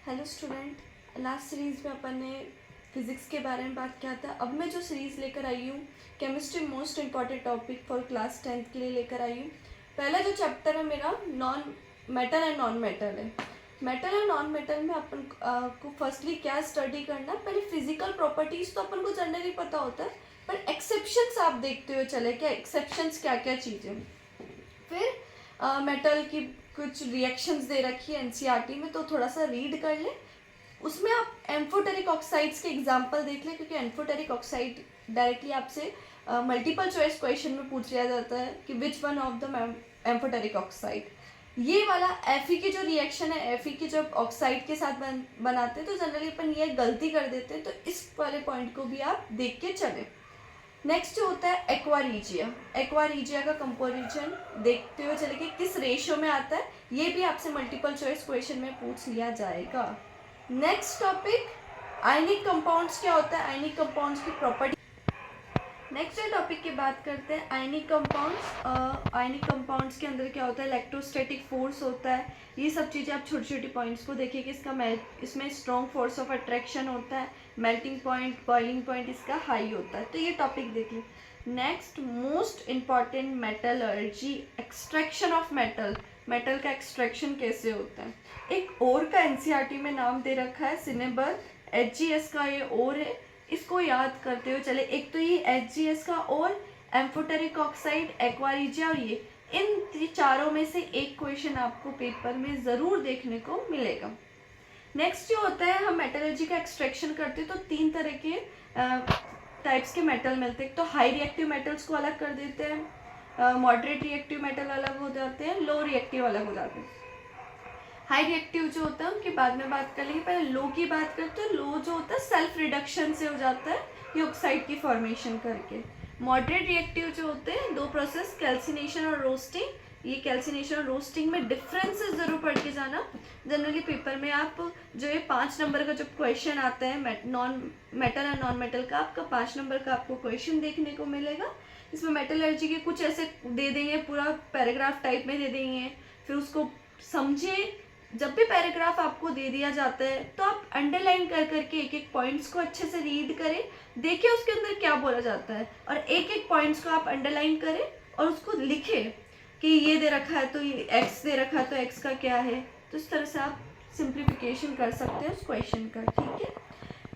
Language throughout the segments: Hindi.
हेलो स्टूडेंट, लास्ट सीरीज़ में अपन ने फिज़िक्स के बारे में बात किया था। अब मैं जो सीरीज़ लेकर आई हूँ, chemistry most important topic for class 10th के लिए लेकर आई हूँ। पहला जो चैप्टर है मेरा non metal and non metal है। मेटल एंड नॉन मेटल में अपन को फर्स्टली क्या स्टडी करना है, पहले फिजिकल प्रॉपर्टीज़ तो अपन को जनरली पता होता है, पर एक्सेप्शंस आप देखते हुए चले क्या एक्सेप्शंस क्या क्या चीज़ें। फिर मेटल की कुछ रिएक्शंस दे रखी है एनसीईआरटी में, तो थोड़ा सा रीड कर ले। उसमें आप एम्फोटेरिक ऑक्साइड्स के एग्जांपल देख लें, क्योंकि एम्फोटेरिक ऑक्साइड डायरेक्टली आपसे मल्टीपल चॉइस क्वेश्चन में पूछ लिया जाता है कि which one of the amphoteric oxide. ये वाला एफी की जो रिएक्शन है, एफी की जब ऑक्साइड के साथ बनाते हैं तो जनरली अपन ये गलती कर देते हैं, तो इस वाले पॉइंट को भी आप देख के चलें। नेक्स्ट जो होता है एक्वारीजिया। एक्वारीजिया का कंपोजिशन देखते हुए चले कि किस रेशियो में आता है, ये भी आपसे मल्टीपल चॉइस क्वेश्चन में पूछ लिया जाएगा। नेक्स्ट टॉपिक आयनिक कंपाउंड्स क्या होता है, आयनिक कंपाउंड्स की प्रॉपर्टी। नेक्स्ट टॉपिक की बात करते हैं आयनिक कंपाउंड्स। आयनिक कंपाउंड्स के अंदर क्या होता है, इलेक्ट्रोस्टैटिक फोर्स होता है। ये सब चीज़ें आप छोटी छोटी पॉइंट्स को देखिए कि इसमें स्ट्रॉन्ग फोर्स ऑफ अट्रैक्शन होता है, मेल्टिंग पॉइंट बॉइलिंग पॉइंट इसका हाई होता है, तो ये टॉपिक देखिए। Next most important metallurgy, extraction of metal. Metal का एक्सट्रैक्शन कैसे होता है। एक और का एनसीईआरटी में नाम दे रखा है सिनेबर, HGS का ये और है, इसको याद करते हुए चले। एक तो ये HGS का और एम्फोटेरिक ऑक्साइड, एक्वारीजिया और ये, इन चारों में से एक क्वेश्चन आपको पेपर में ज़रूर देखने को मिलेगा। नेक्स्ट जो होता है, हम मेटलर्जी का एक्सट्रैक्शन करते हैं तो 3 तरह के टाइप्स के मेटल मिलते हैं। तो हाई रिएक्टिव मेटल्स को अलग कर देते हैं, मॉडरेट रिएक्टिव मेटल अलग हो जाते हैं, लो रिएक्टिव अलग हो जाते हैं। हाई रिएक्टिव जो होता है उनकी बाद में बात कर लेंगे, पहले लो की बात करते हैं। लो जो होता है सेल्फ रिडक्शन से हो जाता है, ये ऑक्साइड की फॉर्मेशन करके। मॉडरेट रिएक्टिव जो होते हैं, दो प्रोसेस, कैल्सिनेशन और रोस्टिंग। ये कैल्सिनेशन और रोस्टिंग में डिफरेंसेस जरूर पढ़ के जाना। जनरली पेपर में आप जो ये 5 नंबर का जब क्वेश्चन आता है मेटल एंड नॉन मेटल का, आपका 5 नंबर का आपको क्वेश्चन देखने को मिलेगा। इसमें मेटलर्जी के कुछ ऐसे दे देंगे, पूरा पैराग्राफ टाइप में दे देंगे, फिर उसको समझे। जब भी पैराग्राफ आपको दे दिया जाता है तो आप अंडरलाइन कर करके एक एक पॉइंट्स को अच्छे से रीड करें, देखिए उसके अंदर क्या बोला जाता है, और एक एक पॉइंट्स को आप अंडरलाइन करें और उसको लिखें कि ये दे रखा है तो ये एक्स दे रखा है तो एक्स का क्या है। तो इस तरह से आप सिंप्लीफिकेशन कर सकते हैं उस क्वेश्चन का, ठीक है।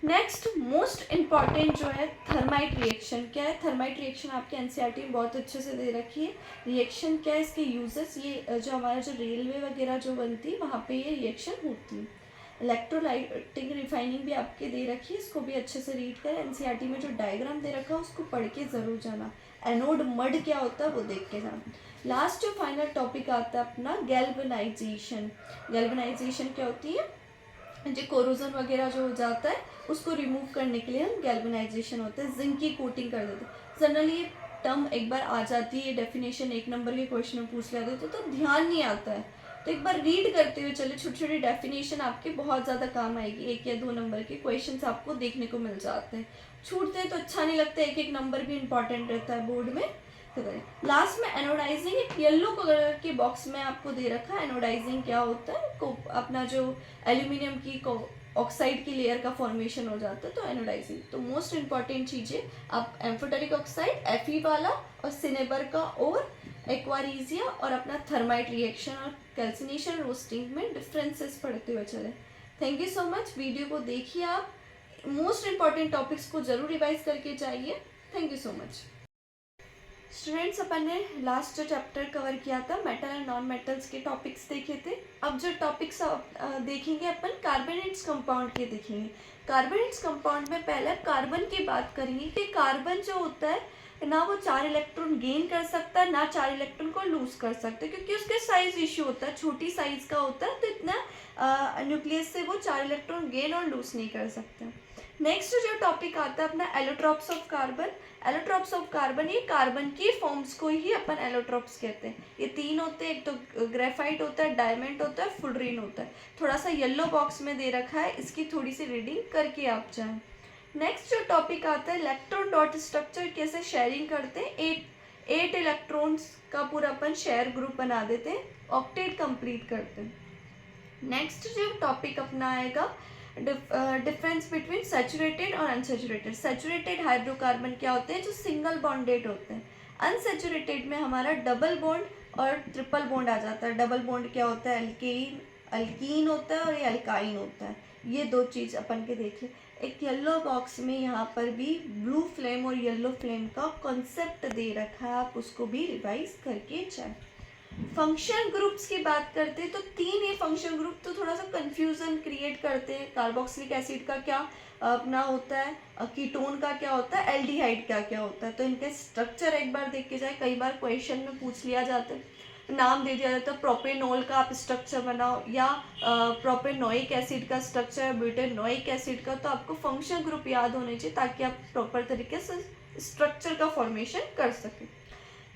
नेक्स्ट मोस्ट इम्पॉर्टेंट जो है थर्माइट रिएक्शन। क्या है थर्माइट रिएक्शन, आपके एनसीईआरटी में बहुत अच्छे से दे रखी है। रिएक्शन क्या है, इसके यूजेस, ये जो हमारा जो रेलवे वगैरह जो बनती है वहाँ पे ये रिएक्शन होती है। इलेक्ट्रोलाइटिक रिफाइनिंग भी आपके दे रखी है, इसको भी अच्छे से रीड करें। एनसीईआरटी में जो डायग्राम दे रखा है उसको पढ़ के ज़रूर जाना। एनोड मड क्या होता है वो देख के जाना। लास्ट जो फाइनल टॉपिक आता है अपना गैल्वेनाइजेशन। गैल्वेनाइजेशन क्या होती है, जो कोरोजन वगैरह जो हो जाता है उसको रिमूव करने के लिए हम गैल्वेनाइजेशन होता है, जिंक की कोटिंग कर देते हैं। जनरली ये टर्म एक बार आ जाती है, डेफिनेशन 1 नंबर के क्वेश्चन में पूछ लेते थे तो ध्यान नहीं आता है, तो एक बार रीड करते हुए चले। छोटी छोटी डेफिनेशन आपके बहुत ज़्यादा काम आएगी, 1 या 2 नंबर के क्वेश्चन आपको देखने को मिल जाते हैं। छूटते हैं तो अच्छा नहीं लगता, एक एक नंबर भी इंपॉर्टेंट रहता है बोर्ड में। तो करें लास्ट में एनोडाइजिंग, एक येलो कलर के बॉक्स में आपको दे रखा है। एनोडाइजिंग क्या होता है, अपना जो एल्यूमिनियम की ऑक्साइड की लेयर का फॉर्मेशन हो जाता है, तो एनोडाइजिंग। तो मोस्ट इंपॉर्टेंट चीज़ें आप एम्फोटेरिक ऑक्साइड, एफी वाला और सिनेबर का, और एक्वारीजिया और अपना थर्माइट रिएक्शन और कैल्सिनेशन रोस्टिंग में डिफरेंसेस पढ़ते हुए चले। Thank you so much, video को देखिए आप, मोस्ट इंपॉर्टेंट टॉपिक्स को जरूर रिवाइज करके जाइए। Thank you so much students. अपन ने लास्ट जो चैप्टर कवर किया था मेटल एंड नॉन मेटल्स के टॉपिक्स देखे थे। अब जो टॉपिक्स देखेंगे अपन कार्बोनेट्स कंपाउंड के देखेंगे। कार्बोनेट्स कंपाउंड में पहले कार्बन की बात करेंगे कि कार्बन जो होता है ना वो 4 इलेक्ट्रॉन गेन कर सकता है, ना 4 इलेक्ट्रॉन को लूज कर सकता है, क्योंकि उसके साइज इश्यू होता है, छोटी साइज का होता है, तो इतना न्यूक्लियस से वो 4 इलेक्ट्रॉन गेन और लूज नहीं कर सकते। नेक्स्ट जो टॉपिक आता है अपना allotropes of carbon. Allotropes of carbon, ये कार्बन की फॉर्म्स को ही अपन एलोट्रॉप्स कहते हैं। ये 3 होते हैं, एक तो ग्रेफाइट होता है, डायमंड होता है, फुलरीन होता है। थोड़ा सा येलो बॉक्स में दे रखा है, इसकी थोड़ी सी रीडिंग करके आप जाएं। नेक्स्ट जो टॉपिक आता है इलेक्ट्रॉन डॉट स्ट्रक्चर, कैसे शेयरिंग करते हैं। 8 इलेक्ट्रॉन्स का पूरा अपन शेयर ग्रुप बना देते हैं, ऑक्टेट कंप्लीट करते हैं। नेक्स्ट जो टॉपिक अपना आएगा डिफरेंस बिटवीन सैचुरेटेड और अनसैचुरेटेड। सैचुरेटेड हाइड्रोकार्बन क्या होते हैं, जो सिंगल बॉन्डेड होते हैं। अनसैचुरेटेड में हमारा डबल बॉन्ड और ट्रिपल बॉन्ड आ जाता है। डबल बॉन्ड क्या होता है, अल्कीन होता है और ये अल्काइन होता है। ये दो चीज़ अपन के देख ले। एक येलो बॉक्स में यहाँ पर भी ब्लू फ्लेम और येलो फ्लेम का कॉन्सेप्ट दे रखा है, आप उसको भी रिवाइज करके जाए। फंक्शन ग्रुप्स की बात करते हैं तो तीन ये फंक्शन ग्रुप तो थोड़ा सा कंफ्यूजन क्रिएट करते हैं। कार्बोक्सिलिक एसिड का क्या अपना होता है, कीटोन का क्या होता है, एल्डिहाइड का क्या होता है। तो इनके स्ट्रक्चर एक बार देख के जाए, कई बार क्वेश्चन में पूछ लिया जाता है, नाम दे दिया जाता है, प्रोपेनॉल का आप स्ट्रक्चर बनाओ या प्रोपेनोइक एसिड का स्ट्रक्चर, ब्यूटेनोइक एसिड का। तो आपको फंक्शन ग्रुप याद होने चाहिए ताकि आप प्रॉपर तरीके से स्ट्रक्चर का फॉर्मेशन कर सकें।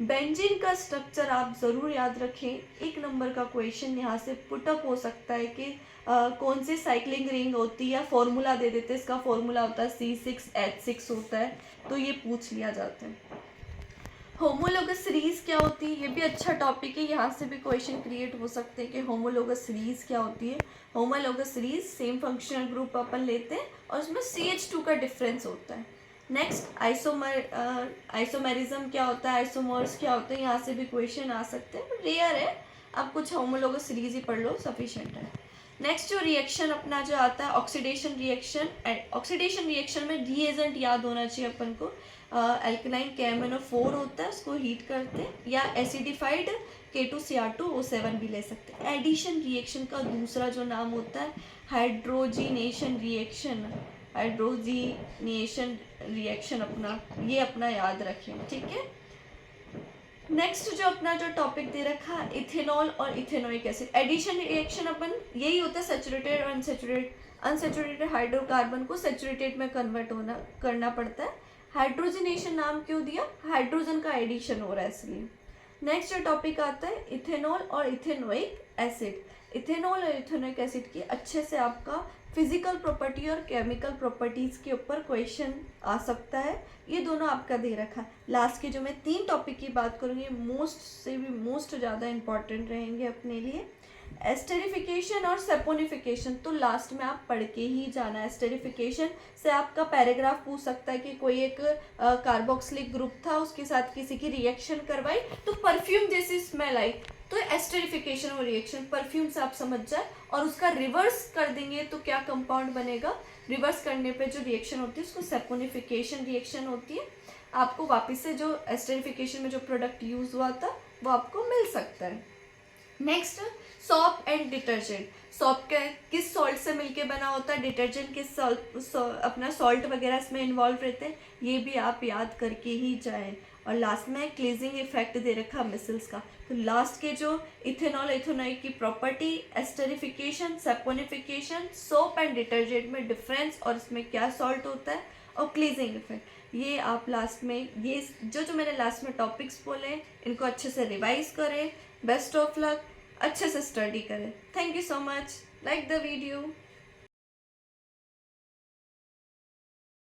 बेंजीन का स्ट्रक्चर आप ज़रूर याद रखें। एक नंबर का क्वेश्चन यहाँ से पुटअप हो सकता है कि कौन सी साइक्लिंग रिंग होती है, या फॉर्मूला दे देते हैं, इसका फॉर्मूला होता है C6H6 होता है, तो ये पूछ लिया जाता है। होमोलोगस सीरीज क्या होती है, ये भी अच्छा टॉपिक है, यहाँ से भी क्वेश्चन क्रिएट हो सकते हैं कि होमोलोगस सीरीज क्या होती है। Homologous series same functional group अपन लेते हैं और उसमें CH2 का डिफरेंस होता है। नेक्स्ट आइसोमेरिज्म क्या होता है, आइसोमर्स क्या होते हैं, यहाँ से भी क्वेश्चन आ सकते हैं, बट रेयर है, आप कुछ होमोलोगस सीरीज ही पढ़ लो, सफिशिएंट है। नेक्स्ट जो रिएक्शन अपना जो आता है ऑक्सीडेशन रिएक्शन। ऑक्सीडेशन रिएक्शन में रिएजेंट याद होना चाहिए अपन को। अल्कलाइन KMnO4 होता है, उसको हीट करते हैं, या एसिडिफाइड K2Cr2O7 भी ले सकते हैं। एडिशन रिएक्शन का दूसरा जो नाम होता है हाइड्रोजिनेशन रिएक्शन। हाइड्रोजिनेशन रिएक्शन अपना ये अपना याद रखें, ठीक है। नेक्स्ट जो अपना जो टॉपिक दे रखा है इथेनॉल और इथेनोइक एसिड। एडिशन रिएक्शन अपन यही होता है सैचुरेटेड और अनसैचुरेटेड। अनसैचुरेटेड हाइड्रोकार्बन को सैचुरेटेड में कन्वर्ट करना पड़ता है। हाइड्रोजनेशन नाम क्यों दिया, हाइड्रोजन का एडिशन हो रहा है इसलिए। नेक्स्ट जो टॉपिक आता है इथेनॉल और इथेनोइक एसिड। इथेनॉल और इथेनोइक एसिड की अच्छे से आपका फिजिकल प्रॉपर्टी और केमिकल प्रॉपर्टीज़ के ऊपर क्वेश्चन आ सकता है, ये दोनों आपका दे रखा है। लास्ट के जो मैं 3 टॉपिक की बात करूँगी, मोस्ट से भी मोस्ट ज़्यादा इंपॉर्टेंट रहेंगे अपने लिए। एस्टेरिफिकेशन और सेपोनिफिकेशन तो लास्ट में आप पढ़ के ही जाना है। एस्टेरिफिकेशन से आपका पैराग्राफ पूछ सकता है कि कोई एक कार्बोक्सिलिक ग्रुप था, उसके साथ किसी की रिएक्शन करवाई तो परफ्यूम जैसी स्मेल आई, तो एस्टेरिफिकेशन और रिएक्शन परफ्यूम से आप समझ जाए, और उसका रिवर्स कर देंगे तो क्या कंपाउंड बनेगा। रिवर्स करने पे जो रिएक्शन होती है उसको सेपोनिफिकेशन रिएक्शन होती है। आपको वापस से जो एस्टेरिफिकेशन में जो प्रोडक्ट यूज हुआ था वो आपको मिल सकता है। Next shop and detergent. Shop के किस सॉल्ट से मिलके बना होता है, डिटर्जेंट किस अपना सॉल्ट वगैरह इसमें इन्वॉल्व रहते हैं, ये भी आप याद करके ही जाएं। और लास्ट में क्लीजिंग इफेक्ट दे रखा मिसल्स का। तो लास्ट के जो इथेनॉल इथेनोइक की property, esterification, saponification, soap and detergent में डिफरेंस और इसमें क्या सॉल्ट होता है, और क्लीजिंग इफेक्ट, ये आप लास्ट में ये जो मैंने लास्ट में टॉपिक्स बोले इनको अच्छे से रिवाइज करें। बेस्ट ऑफ लक, अच्छे से स्टडी करें। Thank you so much, like the video.